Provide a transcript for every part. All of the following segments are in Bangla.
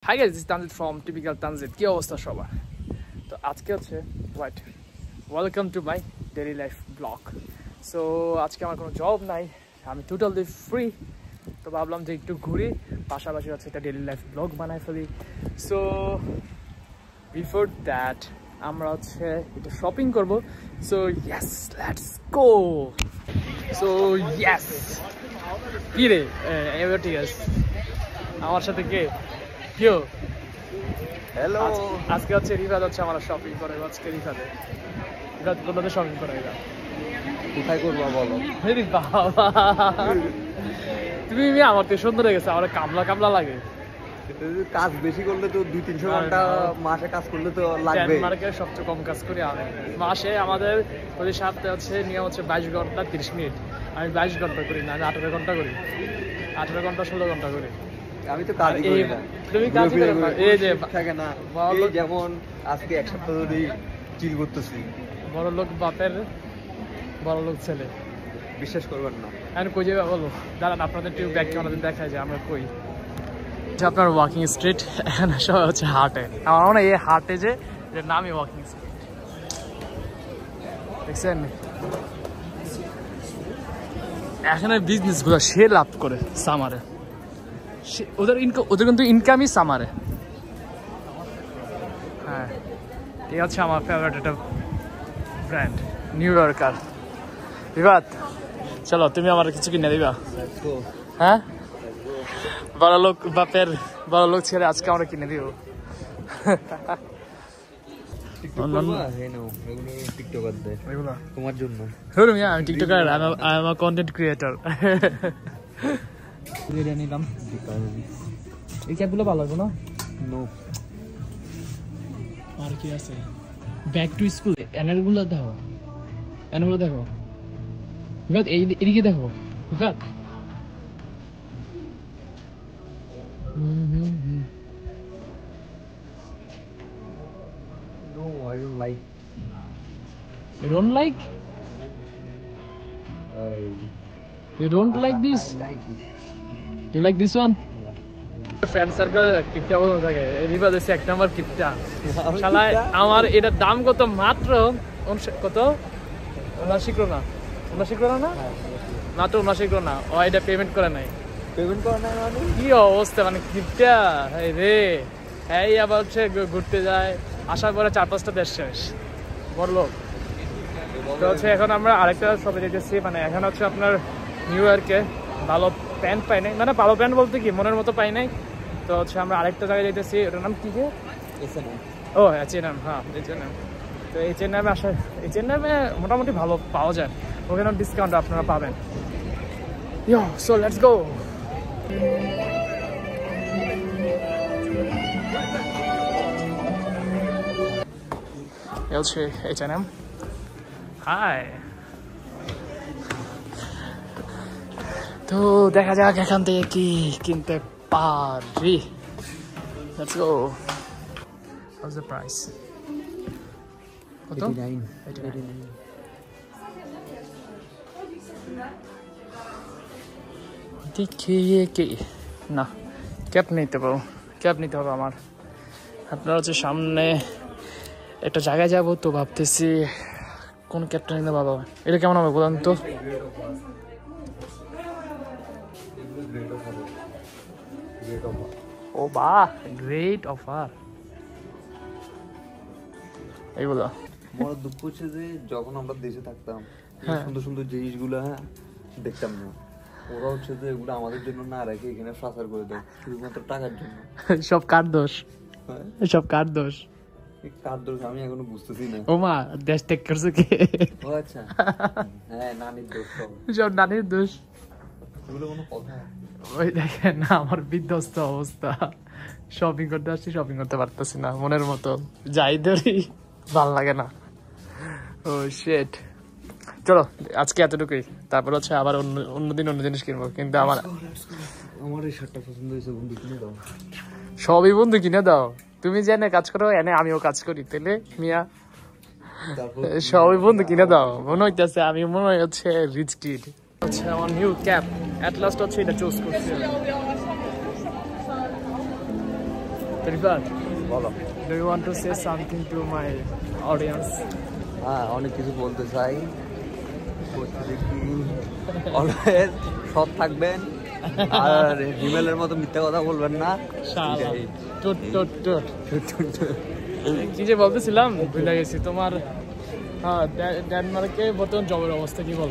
Hi guys, this is Tanzit from Typical Tanzit. কি অবস্থা সবার? তো আজকে হচ্ছে welcome to my daily life blog. So আজকে আমার কোনো জব নাই, আমি টোটালি ফ্রি। তো ভাবলাম যে একটু ঘুরি, পাশাপাশি হচ্ছে একটা ডেইলি লাইফ ব্লগ বানাই ফেলি। সো বিফোর দ্যাট আমরা হচ্ছে একটু শপিং করবো। So yes, let's go. So yes, কি রে এবার ঠিক আছে, আমার সাথে কে কেউ হ্যালো। আজকে হচ্ছে রিফাত হচ্ছে আমার শপিং করে, আজকে রিফাত কোথাতে শপিং করে? কোথায় করবো বলো? বাবা তুমি আমার তো সুন্দর হয়ে গেছে, আমার কামলা কামলা লাগে। কাজ বেশি করলে তো 200-300 ঘন্টা মাসে কাজ করলে তো লাগবে। ডেনমার্কের সবচেয়ে কম কাজ করি আমি মাসে। আমাদের প্রতি সপ্তাহে হচ্ছে নিয়ম হচ্ছে 22 ঘন্টা 30 মিনিট। আমি 22 ঘন্টা করি না, আমি 18 ঘন্টা করি, 18 ঘন্টা 16 ঘন্টা করি। আমি তো কাজই করি না। তুমি কাজ করো না, এই যে থাকে না, এই যেমন আজকে এক সপ্তাহ ধরে চিল করতেছি। বড় লোক বাপের বড় লোক ছেলে, বিশ্বাস করবেন না। এখন কই যাবে বলো? দাঁড়ান আপনাদের টিউব ব্যাগ আমাদের দেখায় যে আমরা কই। আপনার ওয়াকিং স্ট্রিট, এখানে সবাই হচ্ছে হাটে। আমার মনে হয় এই হাটে যে এর নামই ওয়াকিং স্ট্রিট, দেখছেন? এখানে বিজনেস গুলো সে লাভ করে সামারে, ওদের কিন্তু ইনকামই সামারে। হ্যাঁ, এই হচ্ছে আমার ফেভারিট একটা ব্র্যান্ড, নিউ ইয়র্কার। বিবাদ, চলো তুমি আমার কিছু কিনে দিবা। হ্যাঁ, বড় লোক বাপের বড় লোক ছেলে, আজকে আমরা কিনে দিব। তোমার জন্য আমি TikToker, I am a content creator. নিলাম এই ক্যাপগুলো ভালো লাগবে না? আর কি আছে? ব্যাক টু স্কুল এনারগুলো দেখো, এনারগুলো দেখো। এদিকে দেখো। No, I don't like. You don't like? You don't like this? You like this one? Friend circle কিপটা বলতে থাকে, রিভার দেশে 1 নাম্বার কিপটা। শালা আমার এটার দাম কত? মাত্র কত? 79 ক্রোনা। 79 ক্রোনা না? মাত্র 79 ক্রোনা। ও এটা পেমেন্ট করে নাই। পেমেন্ট করা নাই মানে কি অবস্থা, মানে কিপটা রে। এই আবার হচ্ছে ঘুরতে যায়, আসার পরে 4-5টা দেশ শেষ, বড় লোক। তো হচ্ছে এখন আমরা আরেকটা শপে যেতেছি, মানে এখন হচ্ছে আপনার নিউ ইয়র্কে ভালো প্যান্ট পাই নাই, মানে ভালো প্যান্ট বলতে কি মনের মতো পাই নাই। তো হচ্ছে আমরা আরেকটা জায়গায় যেতেছি, ওটার নাম কি? ও H&M, হ্যাঁ H&M। তো H&M আসে, H&M মোটামুটি ভালো পাওয়া যায়, ওখানে ডিসকাউন্ট আপনারা পাবেন। ইয়ো, সো লেটস গো। হচ্ছে H&M। হাই, তো দেখা যাক এখান থেকে কি কিনতে পারি। Let's go. What's the price? কত? 89। দেখি কি না, ক্যাপ নিতে পারো, ক্যাপ নিতে হবে আমার। আপনারা হচ্ছে সামনে একটা জায়গায় যাবো, তো ভাবতেছি কোন ক্যাপটা নিতে বাবা। এটা কেমন হবে বলেন তো? ও বাহ, গ্রেট অফার এইগুলো। বড় দুঃখ হচ্ছে যে যখন আমরা দেশে থাকতাম সুন্দর সুন্দর জিনিসগুলো দেখতাম না। ওরা হচ্ছে যে এগুলো আমাদের জন্য না রেখে এখানে প্রচার করে দেয় শুধুমাত্র টাকার জন্য। সব কার দোষ? সব কার দোষ? কার দোষ আমি এখনো বুঝতেছি না। ও মা, দেশ ত্যাগ করছে কে? ও আচ্ছা, হ্যাঁ নানির দোষ, সব নানির দোষ। এগুলো কোনো কথা? ওই দেখেন না আমার বিধ্বস্ত অবস্থা, শপিং করতে আসছি, শপিং করতে পারতেছি না মনের মতো, যাই ধরি ভাল লাগে না। ও শিট, চলো আজকে এতটুকুই, তারপর হচ্ছে আবার অন্যদিন অন্য জিনিস কিনবো। কিন্তু আমার এই শার্টটা পছন্দ হয়েছে, বন্ধু কিনে দাও। সবই বন্ধু কিনে দাও, তুমি জেনে কাজ করো, এনে আমিও কাজ করি, তেলে মিয়া সবই বন্ধু কিনে দাও। মনে হইতেছে আমি মনে হচ্ছে রিচ কিড। হচ্ছে আমার নিউ ক্যাপ, অ্যাট লাস্ট হচ্ছে এটা চুজ করছি। রিফাত, বলো। do you want to say something to my audience? হ্যাঁ, অনেক কিছু বলতে চাই। বলতে কি অলওয়েজ সৎ থাকবেন আর হিমেলের মতো মিথ্যা কথা বলবেন না। কি যে বলতেছিলাম ভুলে গেছি। তোমার ডেনমার্কে বর্তমান জবের অবস্থা কি বল?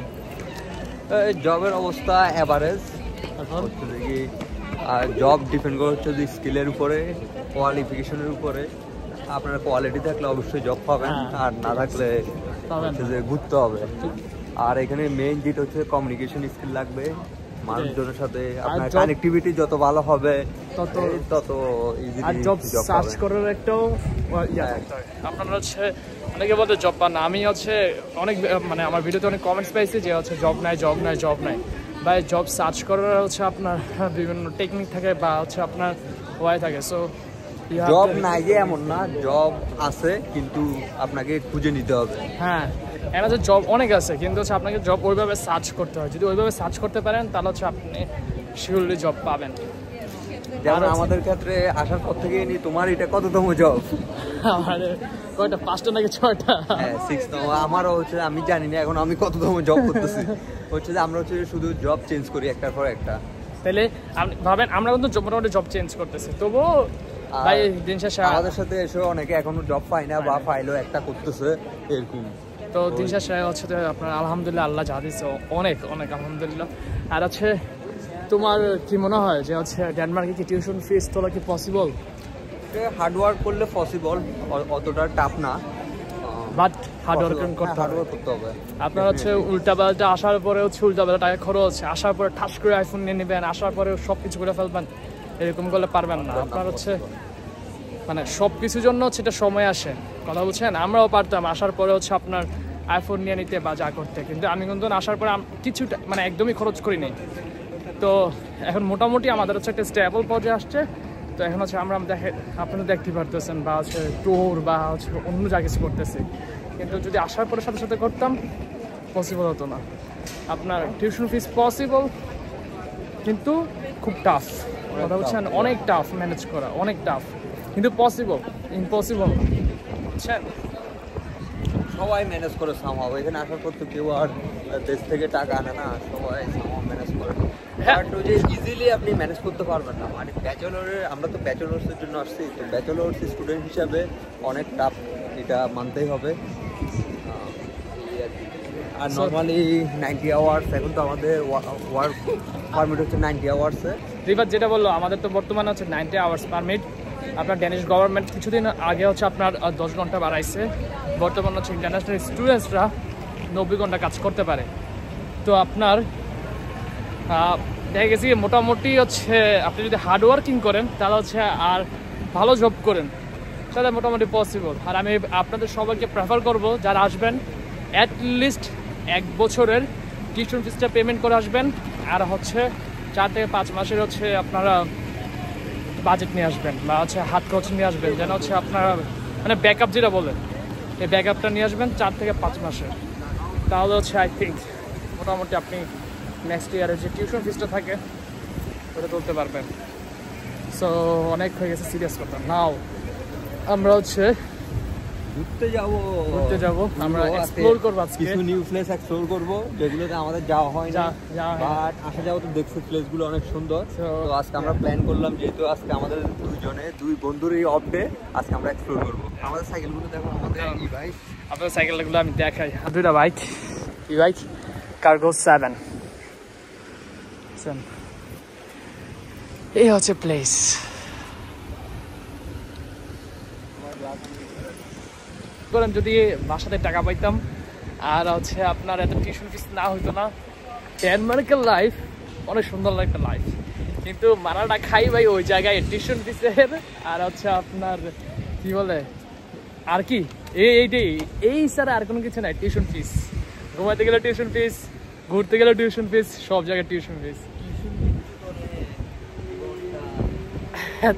জবের অবস্থা অ্যাভারেজ। আর জব ডিপেন্ড করে হচ্ছে যে স্কিলের উপরে, কোয়ালিফিকেশনের উপরে। আপনার কোয়ালিটি থাকলে অবশ্যই জব পাবেন, আর না থাকলে হচ্ছে যে ঘুরতে হবে। আর এখানে মেইন যেটা হচ্ছে কমিউনিকেশন স্কিল লাগবে মানুষজনের সাথে। আপনার কানেক্টিভিটি যত ভালো হবে তত ইজিলি জব সার্চ করার একটাও আপনারা হচ্ছে অনেকে বলতে জব পান না। আমি হচ্ছে অনেক মানে আমার ভিডিওতে অনেক কমেন্টস পাইছি যে হচ্ছে জব নাই জব নাই জব নাই। বা জব সার্চ করার হচ্ছে আপনার বিভিন্ন টেকনিক থাকে বা হচ্ছে আপনার ওয়াই থাকে। সো জব নাই যে এমন না, জব আছে কিন্তু আপনাকে খুঁজে নিতে হবে। হ্যাঁ, এর যে জব অনেক আছে কিন্তু হচ্ছে আপনাকে জব ওইভাবে সার্চ করতে হয়। যদি ওইভাবে সার্চ করতে পারেন তাহলে হচ্ছে আপনি শিওরলি জব পাবেন। যেমন আমাদের ক্ষেত্রে আসার পর থেকে নি তোমার এটা কততম জব? আমার কয়টা, 5টা নাকি 6টা? হ্যাঁ, 6তম। আমারও হচ্ছে, আমি জানি না এখন আমি কততম জব করতেছি। হচ্ছে যে আমরা হচ্ছে শুধু জব চেঞ্জ করি একটার পর একটা। তাহলে আপনি ভাবেন আমরা কিন্তু মোটামুটি জব চেঞ্জ করতেছি, তবুও ভাই দিন শেষে আমাদের সাথে এসে অনেকে এখনো জব পায় না বা পাইলেও একটা করতেছে এরকম। তো দিন শেষে হচ্ছে আপনার আলহামদুলিল্লাহ আল্লাহ যা দিচ্ছে অনেক অনেক আলহামদুলিল্লাহ। আর হচ্ছে তোমার কি মনে হয় যে হচ্ছে ডেনমার্কে কি টিউশন ফিস তোলা কি পসিবল? হার্ড ওয়ার্ক করলে পসিবল, অতটা টাফ না, বাট হার্ড ওয়ার্ক করতে হবে। আপনার হচ্ছে উল্টাপাল্টা আসার পরে হচ্ছে উল্টাপাল্টা টাকা খরচ, আসার পরে ঠাস করে আইফোন নিয়ে নেবেন, আসার পরে সব কিছু করে ফেলবেন, এরকম করলে পারবেন না। আপনার হচ্ছে মানে সব কিছুর জন্য হচ্ছে এটা সময় আসে, কথা বলছেন। আমরাও পারতাম আসার পরে হচ্ছে আপনার আইফোন নিয়ে নিতে বা যা করতে, কিন্তু আমি কিন্তু আসার পরে কিছুটা মানে একদমই খরচ করিনি। তো এখন মোটামুটি আমাদের হচ্ছে একটা স্টেবল পর্যায়ে আসছে। তো এখন হচ্ছে আমরা আপনারা দেখতে পারতেছেন বা হচ্ছে ট্যুর বা হচ্ছে অন্য যা কিছু করতেছি, কিন্তু যদি আসার পরে সাথে সাথে করতাম পসিবল হতো না। আপনার টিউশন ফিস পসিবল কিন্তু খুব টাফ, কথা বলছেন, অনেক টাফ ম্যানেজ করা, অনেক টাফ, কিন্তু পসিবল, ইম্পসিবল বুঝছেন। সবাই ম্যানেজ করে সামহাও। এখানে আসার পর তো কেউ আর দেশ থেকে টাকা আনে না, সবাই সামহাও ম্যানেজ করে। যে ইজিলি আপনি ম্যানেজ করতে পারবেন না, মানে ব্যাচেলরের, আমরা তো ব্যাচেলর্সের জন্য আসছি, তো ব্যাচেলর্স স্টুডেন্ট হিসাবে অনেক টাফ, এটা মানতেই হবে। আর নর্মালি 90 আওয়ার্স, এখন তো আমাদের ওয়ার্ক পারমিট হচ্ছে 90 আওয়ার্সে। রিভার যেটা বললো আমাদের তো বর্তমানে হচ্ছে 90 আওয়ার্স পারমিট। আপনার ড্যানিশ গভর্নমেন্ট কিছুদিন আগে হচ্ছে আপনার 10 ঘন্টা বাড়াইছে। বর্তমানে হচ্ছে ইন্টারন্যাশনাল স্টুডেন্টসরা 90 ঘন্টা কাজ করতে পারে। তো আপনার দেখা গেছি মোটামুটি হচ্ছে আপনি যদি হার্ড ওয়ার্কিং করেন তাহলে হচ্ছে আর ভালো জব করেন তাহলে মোটামুটি পসিবল। আর আমি আপনাদের সবাইকে প্রেফার করব যারা আসবেন অ্যাটলিস্ট 1 বছরের টিউশন ফিসটা পেমেন্ট করে আসবেন, আর হচ্ছে 4 থেকে 5 মাসের হচ্ছে আপনারা বাজেট নিয়ে আসবেন বা হচ্ছে হাত খরচ নিয়ে আসবেন, যেন হচ্ছে আপনারা মানে ব্যাকআপ যেটা বলেন এই ব্যাকআপটা নিয়ে আসবেন 4 থেকে 5 মাসের। তাহলে হচ্ছে আই থিঙ্ক মোটামুটি আপনি নেক্সট ইয়ারের যে টিউশন ফিসটা থাকে ওটা তুলতে পারবেন। সো অনেক হয়ে গেছে সিরিয়াস কথা। নাও আমরা হচ্ছে ঘুরতে যাব, আমরা এক্সপ্লোর করব, আজকে কিছু নিউ প্লেস এক্সপ্লোর করব যেগুলোতে আমাদের যাওয়া হয় না, বাট আসা যাওয়া তো দেখছি প্লেসগুলো অনেক সুন্দর। তো আজকে আমরা প্ল্যান করলাম, যেহেতু আজকে আমাদের দুই বন্ধুর এই অফ ডে, আজকে আমরা এক্সপ্লোর করব। আমাদের সাইকেলগুলো দেখো, আমাদের ই বাইক, আপনাদের সাইকেলগুলো আমি দেখাই। দুইটা বাইক, ই বাইক কার্গো 7। এই হচ্ছে প্লেস। করেন যদি বাসাতে টাকা পাইতাম আর হচ্ছে আপনার এত টিউশন ফিস না হইতো না, ডেনমার্কের লাইফ অনেক সুন্দর একটা লাইফ, কিন্তু মারাটা খাই ভাই ওই জায়গায় টিউশন ফিসের। আর হচ্ছে আপনার কি বলে আর কি এইটাই, এই ছাড়া আর কোনো কিছু নাই। টিউশন ফিস, ঘুমাইতে গেলে টিউশন ফিস, ঘুরতে গেলে টিউশন ফিস, সব জায়গায় টিউশন ফিস।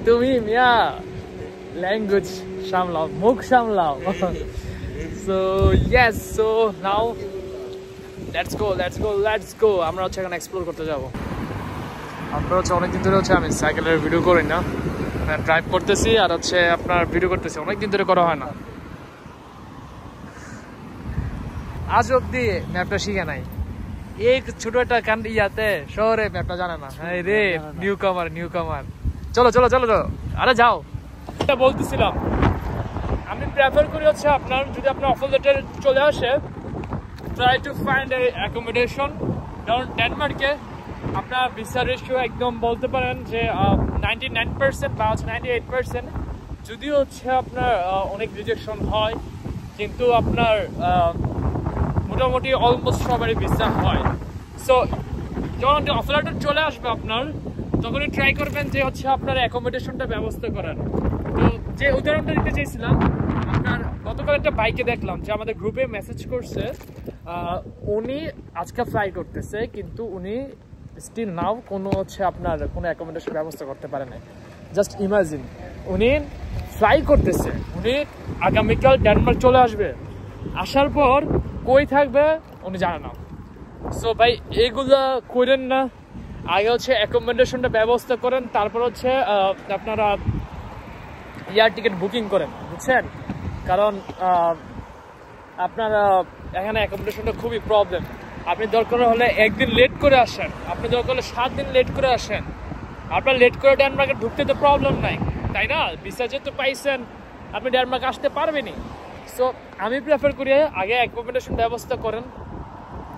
তুমি মিয়া ল্যাঙ্গুয়েজ সামলাও, মুখ সামলাও। So yes, so now let's go. আমরা হচ্ছে এখন এক্সপ্লোর করতে যাবো। আপনারা হচ্ছে অনেকদিন ধরে হচ্ছে আমি সাইকেলের ভিডিও করি না, ড্রাইভ করতেছি আর হচ্ছে আপনার ভিডিও করতেছি, অনেকদিন ধরে করা হয় না। আজ অব্দি ম্যাপটা শিখে নাই, এই ছোট একটা ইয়াতে শহরে ম্যাপটা জানে না। হ্যাঁ রে, নিউ কামার। চলো চলো চলো চলো, আরে যাও। এটা বলতেছিলাম, আমি প্রেফার করি হচ্ছে আপনার যদি আপনার অফার লেটার চলে আসে, try to find a accommodation. কারণ ডেনমার্কে আপনার ভিসা রেশিও একদম বলতে পারেন যে 99% বা 98%, যদিও হচ্ছে আপনার অনেক রিজেকশন হয়, কিন্তু আপনার মোটামুটি অলমোস্ট সবারই ভিসা হয়। সো যখন অফার লেটার চলে আসবে আপনার, তখনই ট্রাই করবেন যে হচ্ছে আপনার অ্যাকোমোডেশনটা ব্যবস্থা করার। তো যে উদাহরণটা দিতে চাইছিলাম, আপনার গতকাল একটা বাইকে দেখলাম যে আমাদের গ্রুপে মেসেজ করছে, উনি আজকে ফ্লাই করতেছে, কিন্তু উনি স্টিল নাও কোনো হচ্ছে আপনার কোনো অ্যাকোমোডেশন ব্যবস্থা করতে পারে না। জাস্ট ইমাজিন, উনি ফ্লাই করতেছে, উনি আগামীকাল ডেনমার্ক চলে আসবে, আসার পর কই থাকবে উনি জানে না। সো ভাই এইগুলা করেন না, আগে হচ্ছে অ্যাকোমোডেশনটা ব্যবস্থা করেন, তারপর হচ্ছে আপনারা এয়ার টিকিট বুকিং করেন, বুঝছেন? কারণ আপনারা এখানে অ্যাকোমোডেশনটা খুবই প্রবলেম। আপনি দরকার হলে একদিন লেট করে আসেন, আপনি দরকার হলে 7 দিন লেট করে আসেন, আপনার লেট করে ডেনমার্কে ঢুকতে তো প্রবলেম নাই, তাই না? ভিসা যেহেতু পাইছেন, আপনি ডেনমার্কে আসতে পারবেনই। সো আমি প্রেফার করি আগে অ্যাকোমোডেশন ব্যবস্থা করেন,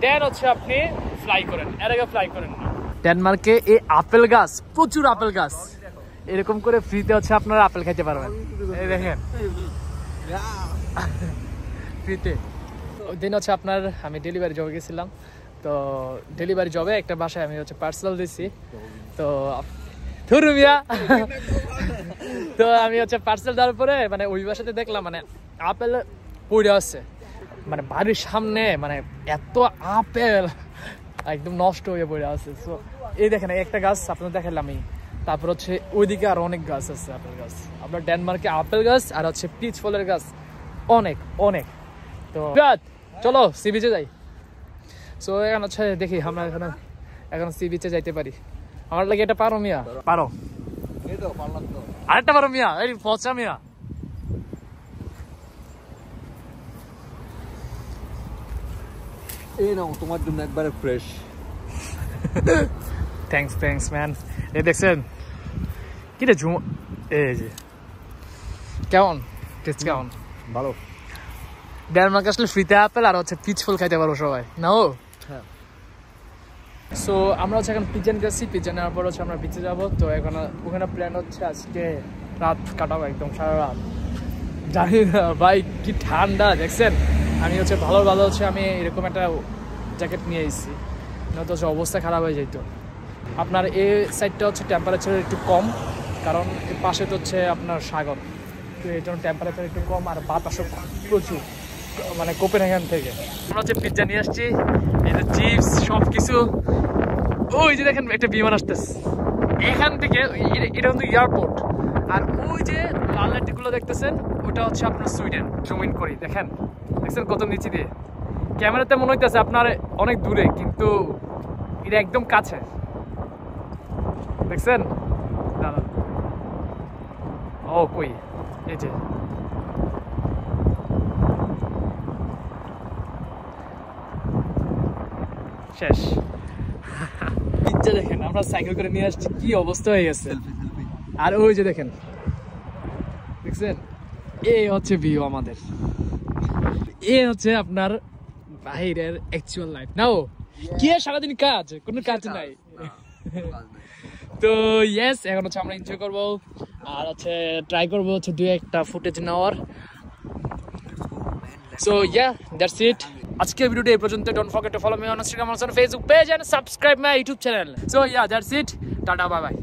দেন হচ্ছে আপনি ফ্লাই করেন, এর আগে ফ্লাই করেন না। ডেনমার্কে এই আপেল গাছ, প্রচুর আপেল গাছ, এরকম করে ফ্রিতে হচ্ছে আপনারা আপেল খাইতে পারবেন। এই দেখেন ফ্রিতে। ওই দিন হচ্ছে আপনার আমি ডেলিভারি জবে গেছিলাম, তো ডেলিভারি জবে একটা বাসায় আমি হচ্ছে পার্সেল দিছি, তো থুরুমিয়া তো আমি হচ্ছে পার্সেল দেওয়ার পরে মানে ওই বাসাতে দেখলাম মানে আপেল পড়ে আছে, মানে বাড়ির সামনে, মানে এত আপেল একদম নষ্ট হয়ে পড়ে আছে। সো এই দেখেন একটা গাছ আপনার দেখালাম আমি, তারপর হচ্ছে ওইদিকে আর অনেক গাছ আছে আপেল গাছ। আপনার ডেনমার্কে আপেল গাছ আর হচ্ছে পিচ ফলের গাছ অনেক অনেক। তো চলো সি বিচে যাই। সো এখন হচ্ছে দেখি আমরা এখন সি বিচে যাইতে পারি। আমার লাগে এটা পারো মিয়া, পারো আরেকটা পারো মিয়া, এই পচা মিয়া। এই নাও তোমার জন্য একবারে ফ্রেশ। Thanks man. এই দেখছেন কি রে ঝুম, এই যে কেমন টেস্ট, কেমন? ভালো। ডেনমার্ক আসলে ফ্রিতে আপেল আর হচ্ছে পিচ ফল খাইতে পারো সবাই, না? ও হ্যাঁ। সো আমরা হচ্ছে এখন পিজন গেছি, পিজন নেওয়ার পর হচ্ছে আমরা বিচে যাবো। তো এখন ওখানে প্ল্যান হচ্ছে আজকে রাত কাটাবো, একদম সারা রাত। জানি না ভাই কি ঠান্ডা দেখছেন। আমি হচ্ছে ভালো হচ্ছে আমি এরকম একটা জ্যাকেট নিয়ে এসেছি, নয়তো হচ্ছে অবস্থা খারাপ হয়ে যেত। আপনার এই সাইডটা হচ্ছে টেম্পারেচার একটু কম, কারণ এর পাশে তো হচ্ছে আপনার সাগর, তো এই জন্য টেম্পারেচার একটু কম আর বাতাসও প্রচুর, মানে কোপেনহেগেন থেকে। আমরা হচ্ছে পিৎজা নিয়ে আসছি, এই যে চিপস সব কিছু। ওই যে দেখেন একটা বিমান আসতেছে এখান থেকে, এটা কিন্তু এয়ারপোর্ট। আর ওই যে লাল লাইটগুলো দেখতেছেন ওটা হচ্ছে আপনার সুইডেন। জুম ইন করি, দেখেন কত নিচে দিয়ে। ক্যামেরাতে মনে হইতেছে আপনার অনেক দূরে, কিন্তু এটা একদম কাছে, দেখছেন দাদা? ও কই, এই যে শেষ। পিজ্জা দেখেন আমরা সাইকেল করে নিয়ে আসছি, কি অবস্থা হয়ে গেছে। আর ওই যে দেখেন, দেখছেন এই হচ্ছে ভিউ আমাদের, এ হচ্ছে আপনার বাইরের অ্যাকচুয়াল লাইফ। নাও কি সারাদিন কাজ, কোনো কাজ নাই। তো ইয়েস, এখন হচ্ছে আমরা এনজয় করবো আর হচ্ছে ট্রাই করবো হচ্ছে 2-1টা ফুটেজ নেওয়ার। So yeah, that's it. আজকের ভিডিওটা এই পর্যন্ত। Don't forget to follow me on Instagram, on Facebook page and subscribe my YouTube channel. So yeah, that's it. Tata, bye by.